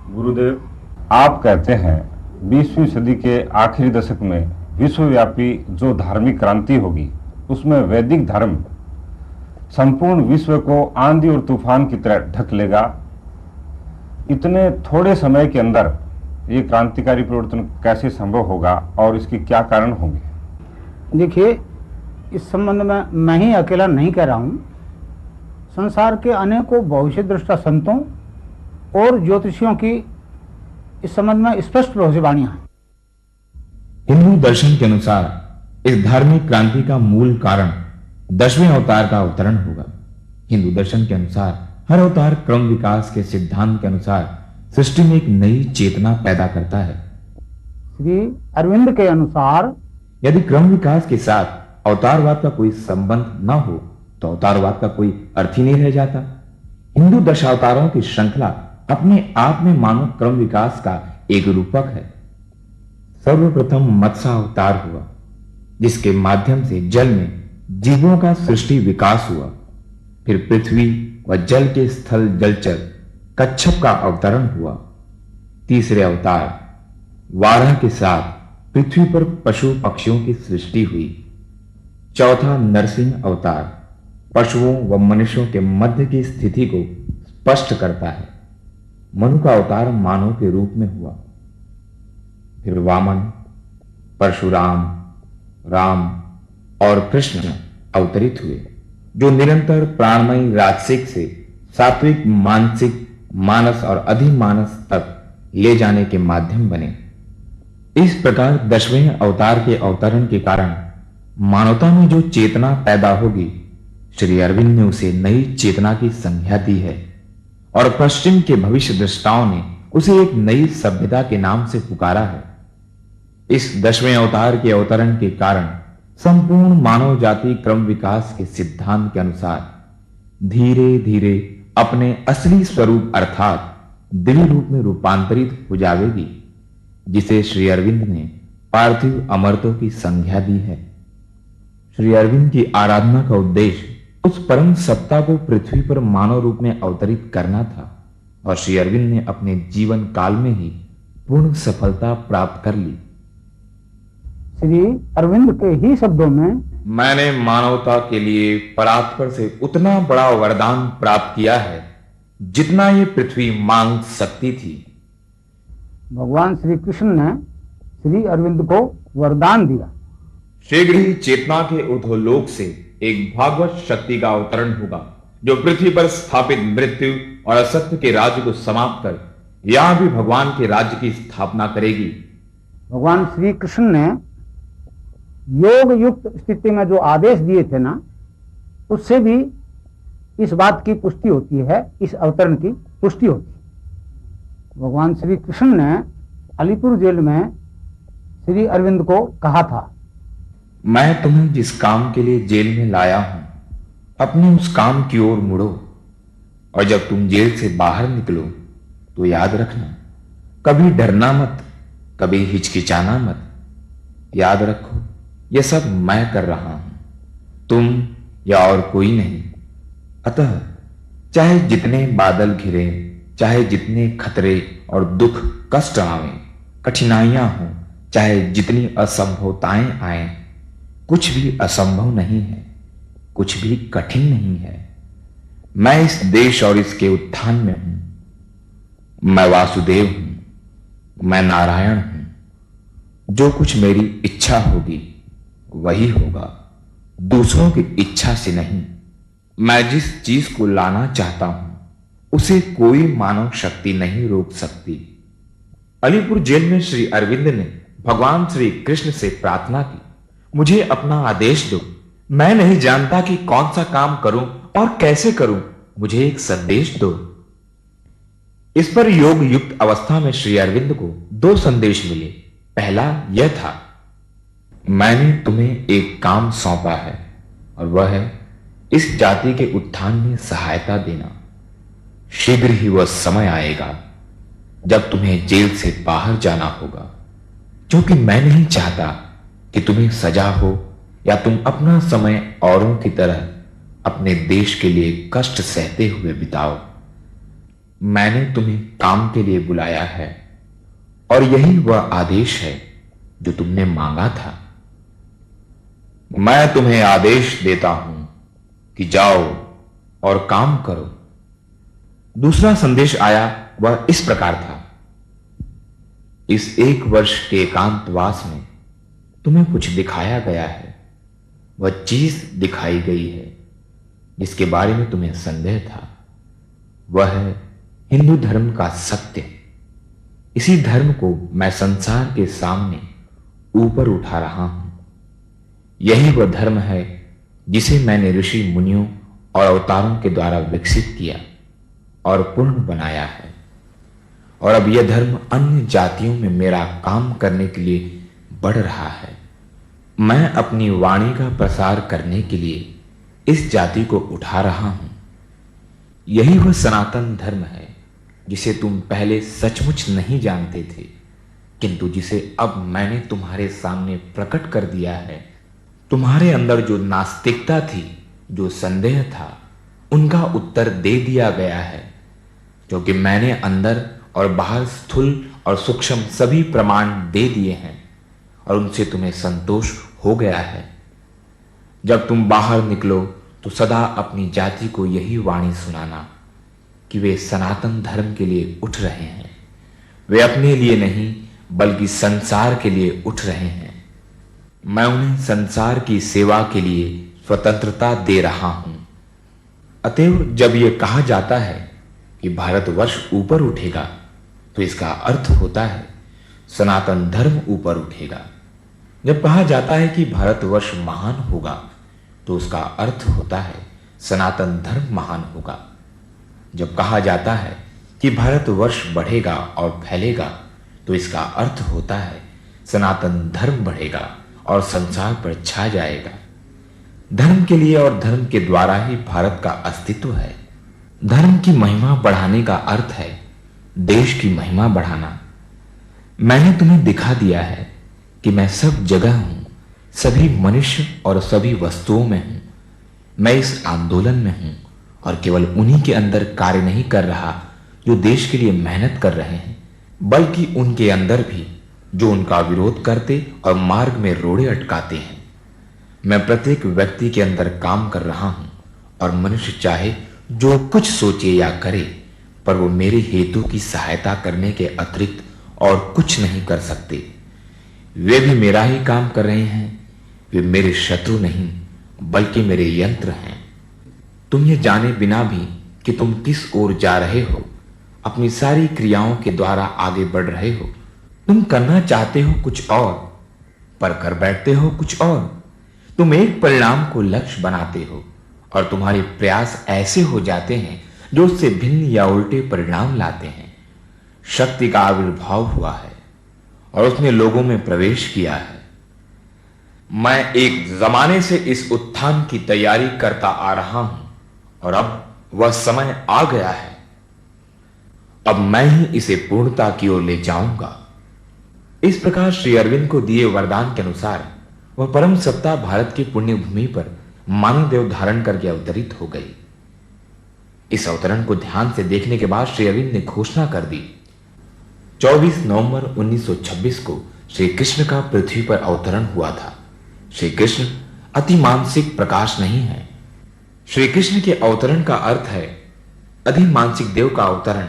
गुरुदेव, आप कहते हैं 20वीं सदी के आखिरी दशक में विश्वव्यापी जो धार्मिक क्रांति होगी उसमें वैदिक धर्म संपूर्ण विश्व को आंधी और तूफान की तरह ढक लेगा। इतने थोड़े समय के अंदर ये क्रांतिकारी परिवर्तन कैसे संभव होगा और इसके क्या कारण होंगे? देखिए, इस संबंध में मैं ही अकेला नहीं कह रहा हूँ। संसार के अनेकों भविष्य दृष्टा संतों और ज्योतिषियों की इस संबंध में स्पष्ट भविष्यवाणियां हैं। हिंदू दर्शन के अनुसार इस धार्मिक क्रांति का मूल कारण 10वें अवतार का अवतरण होगा। हिंदू दर्शन के अनुसार हर अवतार क्रम विकास के सिद्धांत के अनुसार सृष्टि में एक नई चेतना पैदा करता है। श्री अरविंद के अनुसार यदि क्रम विकास के साथ अवतारवाद का कोई संबंध न हो तो अवतारवाद का कोई अर्थ ही नहीं रह जाता। हिंदू दशावतारों की श्रृंखला अपने आप में मानव क्रम विकास का एक रूपक है। सर्वप्रथम मत्स्य अवतार हुआ, जिसके माध्यम से जल में जीवों का सृष्टि विकास हुआ। फिर पृथ्वी व जल के स्थल जलचर कच्छप का अवतरण हुआ। तीसरे अवतार वाराह के साथ पृथ्वी पर पशु पक्षियों की सृष्टि हुई। चौथा नरसिंह अवतार पशुओं व मनुष्यों के मध्य की स्थिति को स्पष्ट करता है। मनु का अवतार मानव के रूप में हुआ। फिर वामन, परशुराम, राम और कृष्ण अवतरित हुए, जो निरंतर प्राणमयी राजसिक से सात्विक मानसिक मानस और अधिमानस तक ले जाने के माध्यम बने। इस प्रकार 10वें अवतार के अवतरण के कारण मानवता में जो चेतना पैदा होगी, श्री अरविंद ने उसे नई चेतना की संज्ञा दी है और पश्चिम के भविष्य दृष्टाओं ने उसे एक नई सभ्यता के नाम से पुकारा है। इस 10वें अवतार के अवतरण के कारण संपूर्ण मानव जाति क्रम विकास के सिद्धांत के अनुसार धीरे धीरे अपने असली स्वरूप अर्थात दिव्य रूप में रूपांतरित हो जाएगी, जिसे श्री अरविंद ने पार्थिव अमरत्व की संज्ञा दी है। श्री अरविंद की आराधना का उद्देश्य उस परम सत्ता को पृथ्वी पर मानव रूप में अवतरित करना था और श्री अरविंद ने अपने जीवन काल में ही पूर्ण सफलता प्राप्त कर ली। श्री अरविंद के ही शब्दों में, मैंने मानवता के लिए परात्पर से उतना बड़ा वरदान प्राप्त किया है जितना ये पृथ्वी मांग सकती थी। भगवान श्री कृष्ण ने श्री अरविंद को वरदान दिया। शीघ्र ही चेतना के ऊर्ध्वलोक से एक भागवत शक्ति का अवतरण होगा, जो पृथ्वी पर स्थापित मृत्यु और असत्य के राज्य को समाप्त कर यहां भी भगवान के राज्य की स्थापना करेगी। भगवान श्री कृष्ण ने योग युक्त स्थिति में जो आदेश दिए थे ना, उससे भी इस बात की पुष्टि होती है, इस अवतरण की पुष्टि होती है। भगवान श्री कृष्ण ने अलीपुर जेल में श्री अरविंद को कहा था, मैं तुम्हें जिस काम के लिए जेल में लाया हूं, अपने उस काम की ओर मुड़ो और जब तुम जेल से बाहर निकलो तो याद रखना, कभी डरना मत, कभी हिचकिचाना मत। याद रखो, यह सब मैं कर रहा हूं, तुम या और कोई नहीं। अतः चाहे जितने बादल घिरे, चाहे जितने खतरे और दुख कष्ट आवें, कठिनाइयां हों, चाहे जितनी असंभवताएं आएं, कुछ भी असंभव नहीं है, कुछ भी कठिन नहीं है। मैं इस देश और इसके उत्थान में हूं। मैं वासुदेव हूं, मैं नारायण हूं। जो कुछ मेरी इच्छा होगी वही होगा, दूसरों की इच्छा से नहीं। मैं जिस चीज को लाना चाहता हूं उसे कोई मानव शक्ति नहीं रोक सकती। अलीपुर जेल में श्री अरविंद ने भगवान श्री कृष्ण से प्रार्थना की, मुझे अपना आदेश दो। मैं नहीं जानता कि कौन सा काम करूं और कैसे करूं, मुझे एक संदेश दो। इस पर योग युक्त अवस्था में श्री अरविंद को 2 संदेश मिले। पहला यह था, मैंने तुम्हें एक काम सौंपा है और वह है इस जाति के उत्थान में सहायता देना। शीघ्र ही वह समय आएगा जब तुम्हें जेल से बाहर जाना होगा, क्योंकि मैं नहीं चाहता कि तुम्हें सजा हो या तुम अपना समय औरों की तरह अपने देश के लिए कष्ट सहते हुए बिताओ। मैंने तुम्हें काम के लिए बुलाया है और यही वह आदेश है जो तुमने मांगा था। मैं तुम्हें आदेश देता हूं कि जाओ और काम करो। दूसरा संदेश आया, वह इस प्रकार था। इस 1 वर्ष के एकांतवास में तुम्हें कुछ दिखाया गया है। वह चीज दिखाई गई है जिसके बारे में तुम्हें संदेह था। वह है हिंदू धर्म का सत्य। इसी धर्म को मैं संसार के सामने ऊपर उठा रहा हूं। यही वह धर्म है जिसे मैंने ऋषि मुनियों और अवतारों के द्वारा विकसित किया और पूर्ण बनाया है। और अब यह धर्म अन्य जातियों में मेरा काम करने के लिए बढ़ रहा है। मैं अपनी वाणी का प्रसार करने के लिए इस जाति को उठा रहा हूं। यही वह सनातन धर्म है जिसे तुम पहले सचमुच नहीं जानते थे, किंतु जिसे अब मैंने तुम्हारे सामने प्रकट कर दिया है। तुम्हारे अंदर जो नास्तिकता थी, जो संदेह था, उनका उत्तर दे दिया गया है, क्योंकि मैंने अंदर और बाहर स्थूल और सूक्ष्म सभी प्रमाण दे दिए हैं और उनसे तुम्हें संतोष हो गया है। जब तुम बाहर निकलो तो सदा अपनी जाति को यही वाणी सुनाना कि वे सनातन धर्म के लिए उठ रहे हैं। वे अपने लिए नहीं बल्कि संसार के लिए उठ रहे हैं। मैं उन्हें संसार की सेवा के लिए स्वतंत्रता दे रहा हूं। अतएव जब यह कहा जाता है कि भारतवर्ष ऊपर उठेगा, तो इसका अर्थ होता है सनातन धर्म ऊपर उठेगा। जब कहा जाता है कि भारतवर्ष महान होगा, तो उसका अर्थ होता है सनातन धर्म महान होगा। जब कहा जाता है कि भारतवर्ष बढ़ेगा और फैलेगा, तो इसका अर्थ होता है सनातन धर्म बढ़ेगा और संसार पर छा जाएगा। धर्म के लिए और धर्म के द्वारा ही भारत का अस्तित्व है। धर्म की महिमा बढ़ाने का अर्थ है देश की महिमा बढ़ाना। मैंने तुम्हें दिखा दिया है कि मैं सब जगह हूं, सभी मनुष्य और सभी वस्तुओं में हूं। मैं इस आंदोलन में हूं और केवल उन्हीं के अंदर कार्य नहीं कर रहा जो देश के लिए मेहनत कर रहे हैं, बल्कि उनके अंदर भी जो उनका विरोध करते और मार्ग में रोड़े अटकाते हैं। मैं प्रत्येक व्यक्ति के अंदर काम कर रहा हूं और मनुष्य चाहे जो कुछ सोचे या करे, पर वो मेरे हेतु की सहायता करने के अतिरिक्त और कुछ नहीं कर सकते। वे भी मेरा ही काम कर रहे हैं। वे मेरे शत्रु नहीं बल्कि मेरे यंत्र हैं। तुम ये जाने बिना भी कि तुम किस ओर जा रहे हो, अपनी सारी क्रियाओं के द्वारा आगे बढ़ रहे हो। तुम करना चाहते हो कुछ और, पर कर बैठते हो कुछ और। तुम एक परिणाम को लक्ष्य बनाते हो और तुम्हारे प्रयास ऐसे हो जाते हैं जो उससे भिन्न या उल्टे परिणाम लाते हैं। शक्ति का आविर्भाव हुआ है और उसने लोगों में प्रवेश किया है। मैं एक जमाने से इस उत्थान की तैयारी करता आ रहा हूं और अब वह समय आ गया है। अब मैं ही इसे पूर्णता की ओर ले जाऊंगा। इस प्रकार श्री अरविंद को दिए वरदान के अनुसार वह परम सत्ता भारत की पुण्य भूमि पर मानव देव धारण करके अवतरित हो गई। इस अवतरण को ध्यान से देखने के बाद श्री अरविंद ने घोषणा कर दी। 24 नवंबर 1926 को श्री कृष्ण का पृथ्वी पर अवतरण हुआ था। श्री कृष्ण अति मानसिक प्रकाश नहीं है। श्री कृष्ण के अवतरण का अर्थ है अधिमानसिक देव का अवतरण,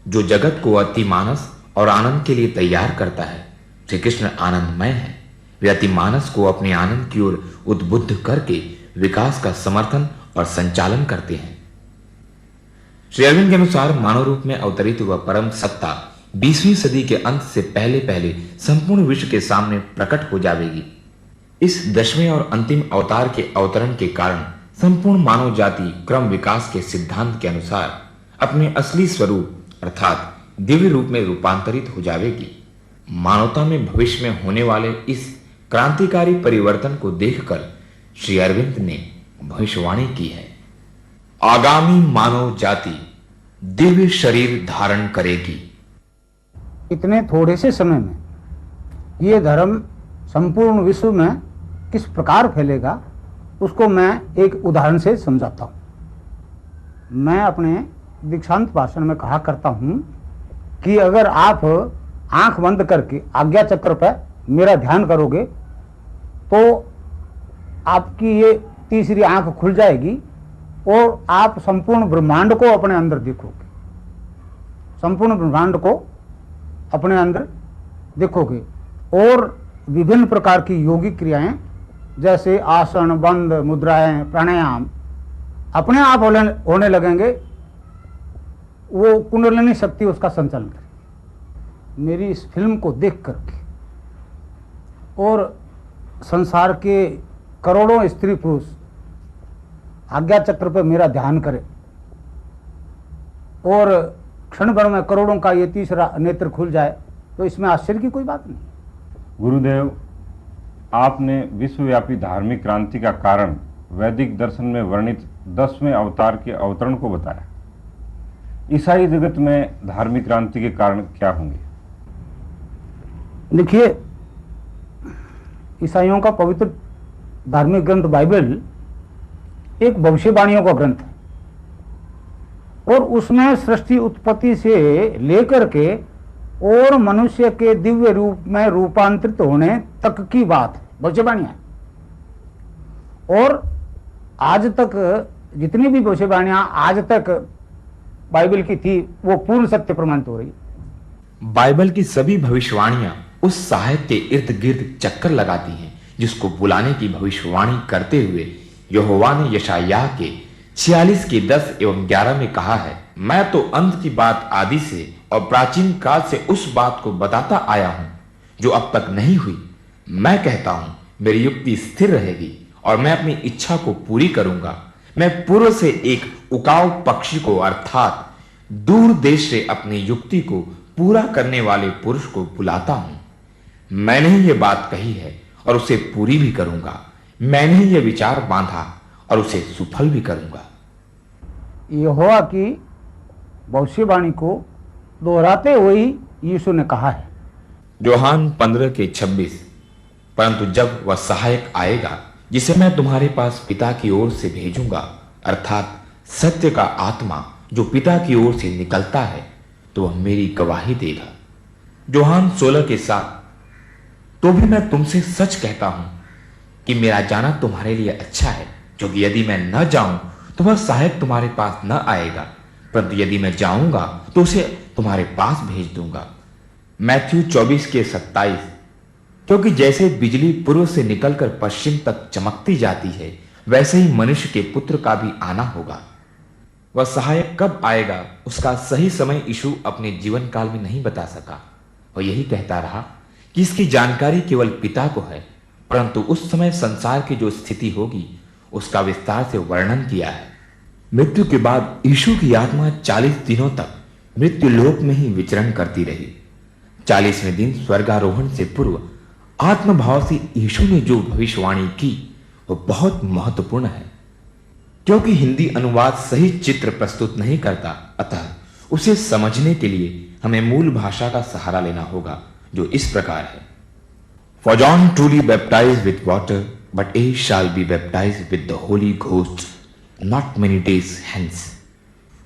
जो जगत को अति मानस और आनंद के लिए तैयार करता है। श्री कृष्ण आनंदमय है। वे अति मानस को अपने आनंद की ओर उद्बुद्ध करके विकास का समर्थन और संचालन करते हैं। श्री अरविंद के अनुसार मानव रूप में अवतरित हुआ परम सत्ता 20वीं सदी के अंत से पहले पहले संपूर्ण विश्व के सामने प्रकट हो जाएगी। इस 10वें और अंतिम अवतार के अवतरण के कारण संपूर्ण मानव जाति क्रम विकास के सिद्धांत के अनुसार अपने असली स्वरूप अर्थात दिव्य रूप में रूपांतरित हो जाएगी। मानवता में भविष्य में होने वाले इस क्रांतिकारी परिवर्तन को देखकर श्री अरविंद ने भविष्यवाणी की है। आगामी मानव जाति दिव्य शरीर धारण करेगी। इतने थोड़े से समय में ये धर्म संपूर्ण विश्व में किस प्रकार फैलेगा, उसको मैं एक उदाहरण से समझाता हूं। मैं अपने दीक्षांत भाषण में कहा करता हूं कि अगर आप आंख बंद करके आज्ञा चक्र पर मेरा ध्यान करोगे तो आपकी ये तीसरी आंख खुल जाएगी और आप संपूर्ण ब्रह्मांड को अपने अंदर देखोगे, संपूर्ण ब्रह्मांड को अपने अंदर देखोगे। और विभिन्न प्रकार की योगिक क्रियाएं जैसे आसन, बंद, मुद्राएं, प्राणायाम अपने आप होने लगेंगे। वो कुंडलिनी शक्ति उसका संचालन करेगी। मेरी इस फिल्म को देख करके और संसार के करोड़ों स्त्री पुरुष आज्ञा चक्र पर मेरा ध्यान करें और क्षण भर में करोड़ों का ये तीसरा नेत्र खुल जाए तो इसमें आश्चर्य की कोई बात नहीं। गुरुदेव, आपने विश्वव्यापी धार्मिक क्रांति का कारण वैदिक दर्शन में वर्णित 10वें अवतार के अवतरण को बताया। ईसाई जगत में धार्मिक क्रांति के कारण क्या होंगे? देखिए, ईसाइयों का पवित्र धार्मिक ग्रंथ बाइबल एक भविष्यवाणियों का ग्रंथ है और उसमें सृष्टि उत्पत्ति से लेकर के और मनुष्य के दिव्य रूप में रूपांतरित होने तक की बात भविष्यवाणियां। और आज तक जितनी भी भविष्यवाणियां आज तक बाइबल की थी वो पूर्ण सत्य प्रमाणित हो रही है। बाइबल की सभी भविष्यवाणियां उस सहायक के इर्द गिर्द चक्कर लगाती हैं जिसको बुलाने की भविष्यवाणी करते हुए यहोवा ने यशायाह के 46 के 10 एवं 11 में कहा है, मैं तो अंत की बात आदि से और प्राचीन काल से उस बात को बताता आया हूं जो अब तक नहीं हुई। मैं कहता हूं मेरी युक्ति स्थिर रहेगी और मैं अपनी इच्छा को पूरी करूंगा। मैं पूर्व से एक उकाऊ पक्षी को अर्थात दूर देश से अपनी युक्ति को पूरा करने वाले पुरुष को बुलाता हूं। मैंने ही यह बात कही है और उसे पूरी भी करूंगा। मैंने ही यह विचार बांधा और उसे सुफल भी करूंगा। यहोवा की भविष्यवाणी को दोहराते हुए यीशु ने कहा है, यूहन्ना 15 के 26, परंतु जब वह सहायक आएगा जिसे मैं तुम्हारे पास पिता की ओर से भेजूंगा, अर्थात सत्य का आत्मा जो पिता की ओर से निकलता है, तो वह मेरी गवाही देगा। यूहन्ना 16 के 7, तो भी मैं तुमसे सच कहता हूं कि मेरा जाना तुम्हारे लिए अच्छा है, क्योंकि यदि मैं न जाऊं तो वह सहायक तुम्हारे पास न आएगा, परंतु यदि मैं जाऊंगा तो उसे तुम्हारे पास भेज दूंगा। मैथ्यू 24 के 27, क्योंकि जैसे बिजली पूर्व से निकलकर पश्चिम तक चमकती जाती है, वैसे ही मनुष्य के पुत्र का भी आना होगा। वह सहायक कब आएगा उसका सही समय यीशु अपने जीवन काल में नहीं बता सका। वह यही कहता रहा कि इसकी जानकारी केवल पिता को है, परंतु उस समय संसार की जो स्थिति होगी उसका विस्तार से वर्णन किया है। मृत्यु के बाद यीशु की आत्मा 40 दिनों तक मृत्यु लोक में ही विचरण करती रही। 40वें दिन स्वर्गारोहण से पूर्व आत्मभाव से यीशु ने जो भविष्यवाणी की वह बहुत महत्वपूर्ण है। क्योंकि हिंदी अनुवाद सही चित्र प्रस्तुत नहीं करता, अतः उसे समझने के लिए हमें मूल भाषा का सहारा लेना होगा, जो इस प्रकार है। For John truly baptized with water, but he shall be baptized with the Holy Ghost not many days hence.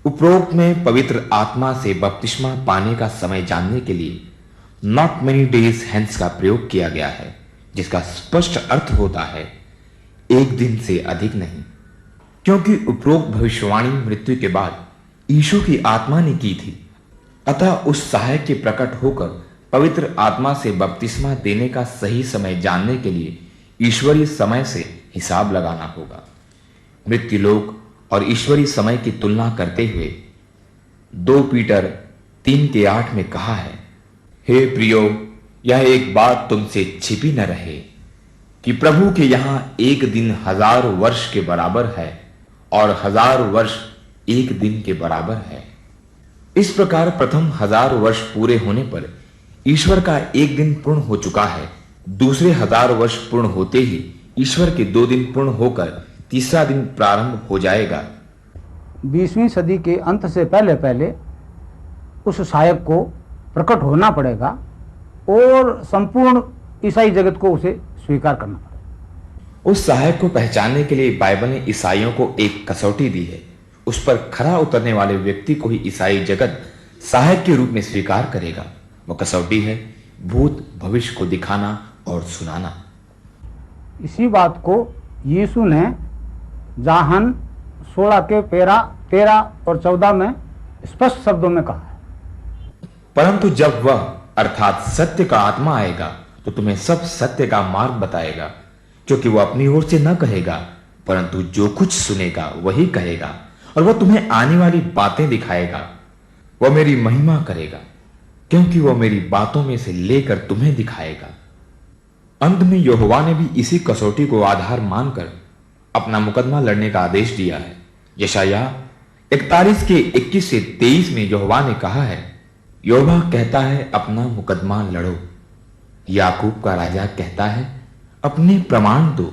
उपरोक्त में पवित्र आत्मा से बपतिस्मा पाने का समय जानने के लिए not many days hence का प्रयोग किया गया है, जिसका स्पष्ट अर्थ होता है एक दिन से अधिक नहीं, क्योंकि उपरोक्त भविष्यवाणी मृत्यु के बाद यीशु की आत्मा ने की थी। अतः उस सहायक के प्रकट होकर पवित्र आत्मा से बपतिस्मा देने का सही समय जानने के लिए ईश्वरीय समय से हिसाब लगाना होगा। मृत्युलोक और ईश्वरीय समय की तुलना करते हुए 2 पीटर 3 के 8 में कहा है, हे प्रियो, यह एक बात तुमसे छिपी न रहे कि प्रभु के यहां एक दिन 1000 वर्ष के बराबर है और 1000 वर्ष एक दिन के बराबर है। इस प्रकार प्रथम 1000 वर्ष पूरे होने पर ईश्वर का एक दिन पूर्ण हो चुका है। दूसरे 1000 वर्ष पूर्ण होते ही ईश्वर के 2 दिन पूर्ण होकर तीसरा दिन प्रारंभ हो जाएगा। 20वीं सदी के अंत से पहले पहले उस सहायक को प्रकट होना पड़ेगा और संपूर्ण ईसाई जगत को उसे स्वीकार करना पड़ेगा। उस सहायक को पहचानने के लिए बाइबल ने ईसाइयों को एक कसौटी दी है। उस पर खरा उतरने वाले व्यक्ति को ही ईसाई जगत सहायक के रूप में स्वीकार करेगा। वो कसौटी है भूत भविष्य को दिखाना और सुनाना। इसी बात को यीशु ने जाहन 16 के 13 और 14 में स्पष्ट शब्दों में कहा है। परंतु जब वह अर्थात सत्य का आत्मा आएगा तो तुम्हें सब सत्य का मार्ग बताएगा, क्योंकि वह अपनी ओर से न कहेगा, परंतु जो कुछ सुनेगा वही कहेगा, और वह तुम्हें आने वाली बातें दिखाएगा। वह मेरी महिमा करेगा, क्योंकि वह मेरी बातों में से लेकर तुम्हें दिखाएगा। अंत में यहोवा ने भी इसी कसौटी को आधार मानकर अपना मुकदमा लड़ने का आदेश दिया है। यशायाह 41 के 21 से 23 में यहोवा ने कहा है, यहोवा कहता है अपना मुकदमा लड़ो। याकूब का राजा कहता है अपने प्रमाण दो,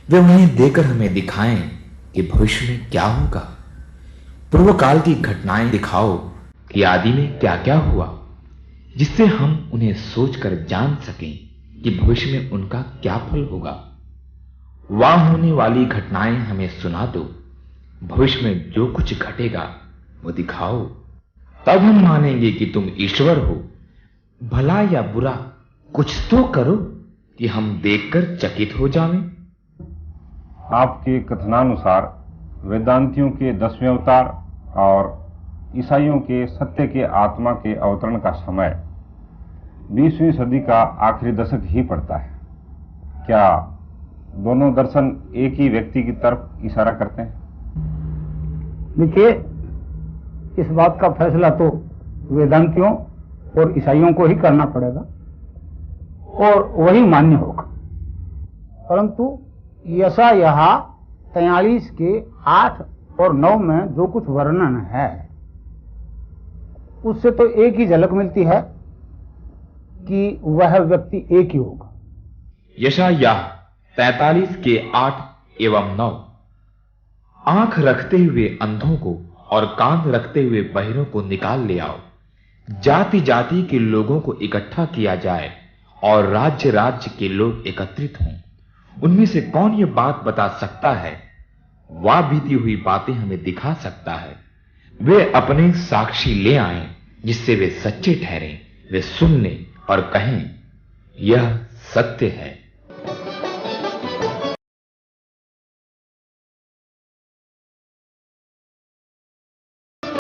वे उन्हें देकर हमें दिखाएं कि भविष्य में क्या होगा। पूर्व काल की घटनाएं दिखाओ कि आदि में क्या क्या हुआ, जिससे हम उन्हें सोचकर जान सकें कि भविष्य में उनका क्या फल होगा। वहां होने वाली घटनाएं हमें सुना दो, भविष्य में जो कुछ घटेगा वो दिखाओ, तब हम मानेंगे कि तुम ईश्वर हो। भला या बुरा कुछ तो करो कि हम देखकर चकित हो जावें। आपके कथनानुसार वेदांतियों के 10वें अवतार और ईसाइयों के सत्य के आत्मा के अवतरण का समय 20वीं सदी का आखिरी दशक ही पड़ता है। क्या दोनों दर्शन एक ही व्यक्ति की तरफ इशारा करते हैं? देखिए, इस बात का फैसला तो वेदांतियों और ईसाइयों को ही करना पड़ेगा और वही मान्य होगा। परंतु यशायाह 43 के 8 और 9 में जो कुछ वर्णन है उससे तो एक ही झलक मिलती है कि वह व्यक्ति एक ही होगा। यशायाह 43 के 8 एवं 9, आंख रखते हुए अंधों को और कान रखते हुए बहिरों को निकाल ले आओ, जाति जाति के लोगों को इकट्ठा किया जाए और राज्य राज्य के लोग एकत्रित हों। उनमें से कौन ये बात बता सकता है? वह बीती हुई बातें हमें दिखा सकता है। वे अपने साक्षी ले आएं, जिससे वे सच्चे ठहरें। वे सुन लें और कहें, यह सत्य है।